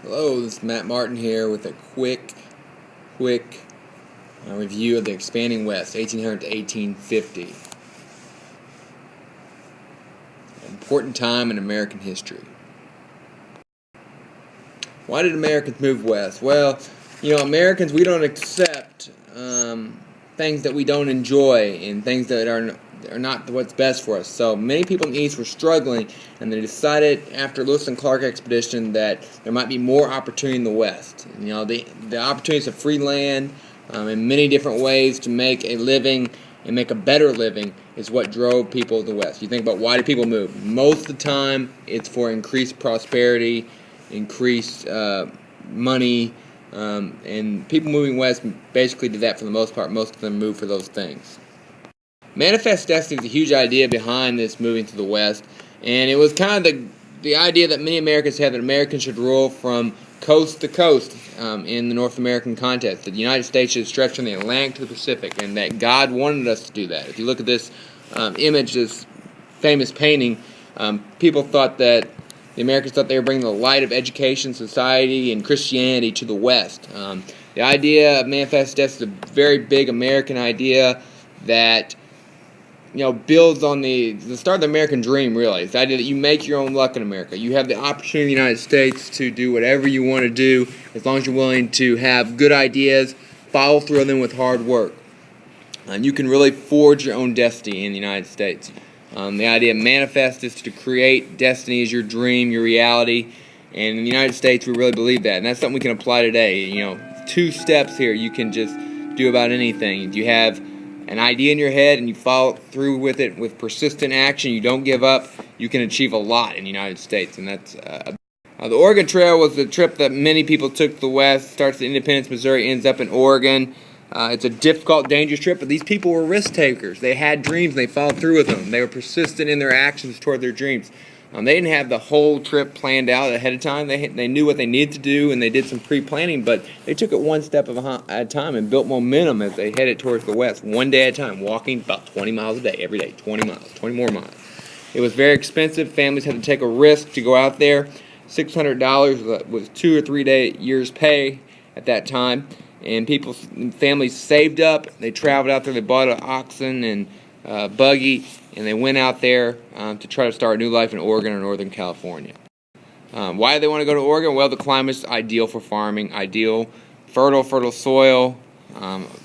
Hello, this is Matt Martin here with a quick review of the expanding West, 1800 to 1850. An important time in American history. Why did Americans move west? Well, Americans, we don't accept things that we don't enjoy and things that are not what's best for us. So many people in the East were struggling, and they decided after Lewis and Clark expedition that there might be more opportunity in the West. The opportunities of free land in many different ways to make a living and make a better living is what drove people to the West. You think about why do people move? Most of the time, it's for increased prosperity, increased money, and people moving west basically did that for the most part. Most of them moved for those things. Manifest destiny is a huge idea behind this moving to the West, and it was kind of the idea that many Americans had that Americans should rule from coast to coast in the North American context, that the United States should stretch from the Atlantic to the Pacific, and that God wanted us to do that. If you look at this image, this famous painting, people thought that the Americans thought they were bringing the light of education, society, and Christianity to the West. The idea of manifest destiny is a very big American idea that builds on the start of the American dream, really. It's the idea that you make your own luck in America. You have the opportunity in the United States to do whatever you want to do as long as you're willing to have good ideas, follow through on them with hard work. And you can really forge your own destiny in the United States. The idea of manifest is to create destiny as your dream, your reality. And in the United States, we really believe that. And that's something we can apply today. 2 steps here you can just do about anything. You have an idea in your head and you follow through with it with persistent action, you don't give up, you can achieve a lot in the United States. And that's the Oregon Trail was the trip that many people took to the West. Starts in Independence, Missouri, ends up in Oregon. It's a difficult, dangerous trip, but these people were risk takers. They had dreams and they followed through with them. They were persistent in their actions toward their dreams. They didn't have the whole trip planned out ahead of time. They knew what they needed to do, and they did some pre-planning, but they took it one step at a time and built momentum as they headed towards the West, one day at a time, walking about 20 miles a day, every day, 20 miles, 20 more miles. It was very expensive. Families had to take a risk to go out there. $600 was 2 or 3 years' pay at that time, and families saved up. They traveled out there. They bought an oxen and buggy, and they went out there to try to start a new life in Oregon or Northern California. Why do they want to go to Oregon? Well, the climate's ideal for farming, ideal, fertile soil,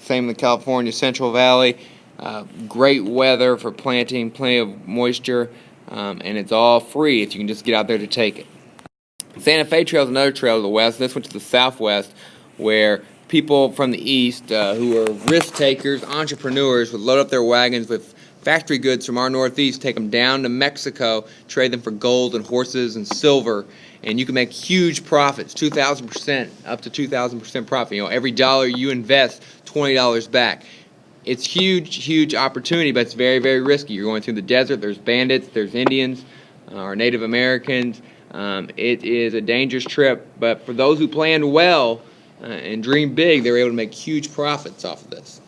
same in the California Central Valley, great weather for planting, plenty of moisture, and it's all free if you can just get out there to take it. Santa Fe Trail is another trail to the west. This went to the southwest, where people from the east who are risk takers, entrepreneurs, would load up their wagons with factory goods from our northeast, take them down to Mexico, trade them for gold and horses and silver, and you can make huge profits, 2,000%, up to 2,000% profit. Every dollar you invest, $20 back. It's huge opportunity, but it's very, very risky. You're going through the desert. There's bandits, there's Indians, or Native Americans. It is a dangerous trip, but for those who planned well and dreamed big, they were able to make huge profits off of this.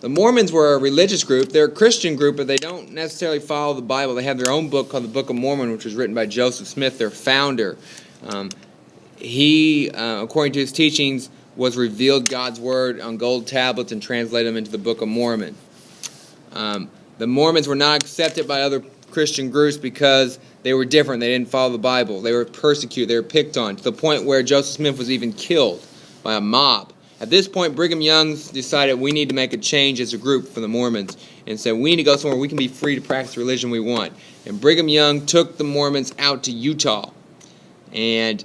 The Mormons were a religious group. They're a Christian group, but they don't necessarily follow the Bible. They have their own book called the Book of Mormon, which was written by Joseph Smith, their founder. He, according to his teachings, was revealed God's Word on gold tablets and translated them into the Book of Mormon. The Mormons were not accepted by other Christian groups because they were different. They didn't follow the Bible. They were persecuted. They were picked on, to the point where Joseph Smith was even killed by a mob. At this point, Brigham Young decided we need to make a change as a group for the Mormons and said we need to go somewhere we can be free to practice the religion we want. And Brigham Young took the Mormons out to Utah. And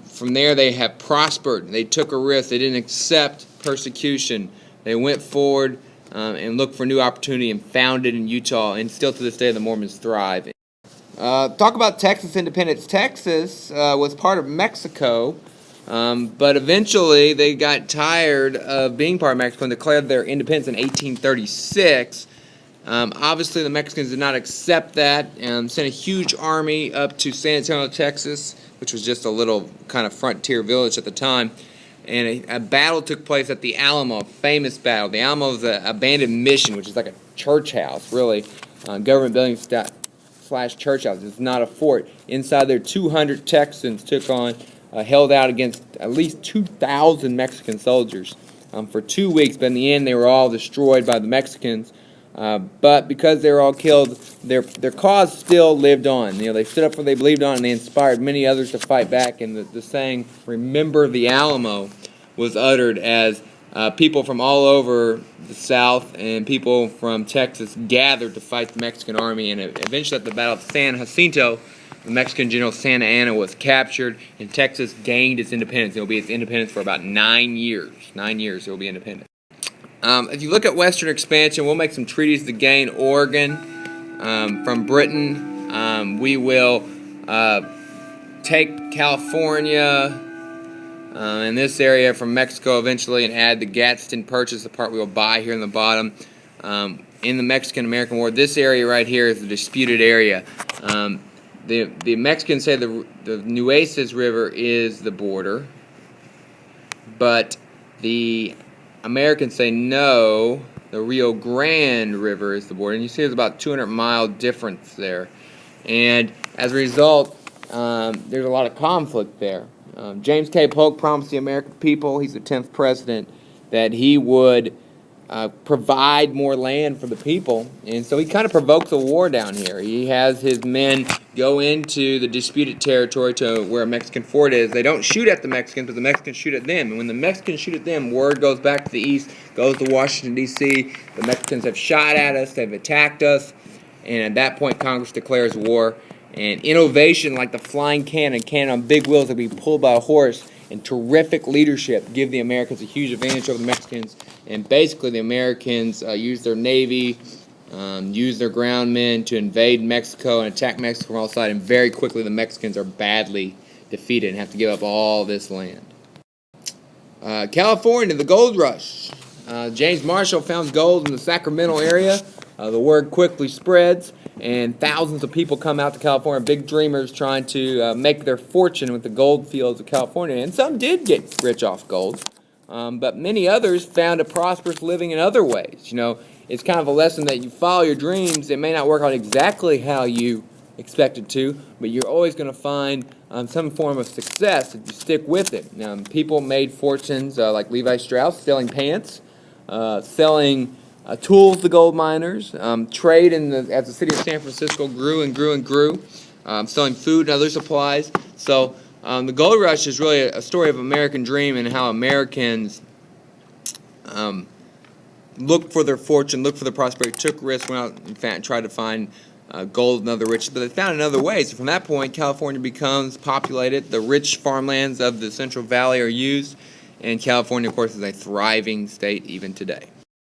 from there they have prospered. They took a risk. They didn't accept persecution. They went forward and looked for new opportunity and found it in Utah. And still to this day the Mormons thrive. Talk about Texas independence. Texas was part of Mexico. But eventually they got tired of being part of Mexico and declared their independence in 1836. Obviously the Mexicans did not accept that and sent a huge army up to San Antonio, Texas, which was just a little kind of frontier village at the time. And a battle took place at the Alamo, a famous battle. The Alamo is an abandoned mission, which is like a church house, really, government building / church house. It's not a fort. Inside there, 200 Texans took on held out against at least 2,000 Mexican soldiers for 2 weeks, but in the end they were all destroyed by the Mexicans. But because they were all killed, their cause still lived on. They stood up for what they believed on, and they inspired many others to fight back. And the saying, "Remember the Alamo," was uttered as people from all over the South and people from Texas gathered to fight the Mexican army. And eventually, at the Battle of San Jacinto, the Mexican general Santa Anna was captured, and Texas gained its independence. It will be its independence for about 9 years. 9 years it will be independent. If you look at Western expansion, we'll make some treaties to gain Oregon from Britain. We will take California in this area from Mexico eventually and add the Gadsden Purchase, the part we will buy here in the bottom. In the Mexican-American War, this area right here is the disputed area. The Mexicans say the Nueces River is the border, but the Americans say no, the Rio Grande River is the border. And you see there's about 200-mile difference there. And as a result, there's a lot of conflict there. James K. Polk promised the American people, he's the 10th president, that he would provide more land for the people. And so he kind of provokes a war down here. He has his men go into the disputed territory to where a Mexican fort is. They don't shoot at the Mexicans, but the Mexicans shoot at them. And when the Mexicans shoot at them, word goes back to the east, goes to Washington, D.C. The Mexicans have shot at us, they've attacked us, and at that point Congress declares war. And innovation like the flying cannon on big wheels that be pulled by a horse, and terrific leadership give the Americans a huge advantage over the Mexicans. And basically the Americans use their navy, use their ground men to invade Mexico and attack Mexico from all sides, and very quickly the Mexicans are badly defeated and have to give up all this land. California, the gold rush. James Marshall found gold in the Sacramento area. The word quickly spreads, and thousands of people come out to California, big dreamers trying to make their fortune with the gold fields of California. And some did get rich off gold, but many others found a prosperous living in other ways. It's kind of a lesson that you follow your dreams. It may not work out exactly how you expect it to, but you're always going to find some form of success if you stick with it. People made fortunes like Levi Strauss selling pants, selling tools to gold miners, trade as the city of San Francisco grew and grew and grew, selling food and other supplies. So the gold rush is really a story of American dream and how Americans looked for their fortune, looked for their prosperity, took risks, went out and tried to find gold and other riches, but they found it in other ways. So from that point, California becomes populated. The rich farmlands of the Central Valley are used, and California, of course, is a thriving state even today.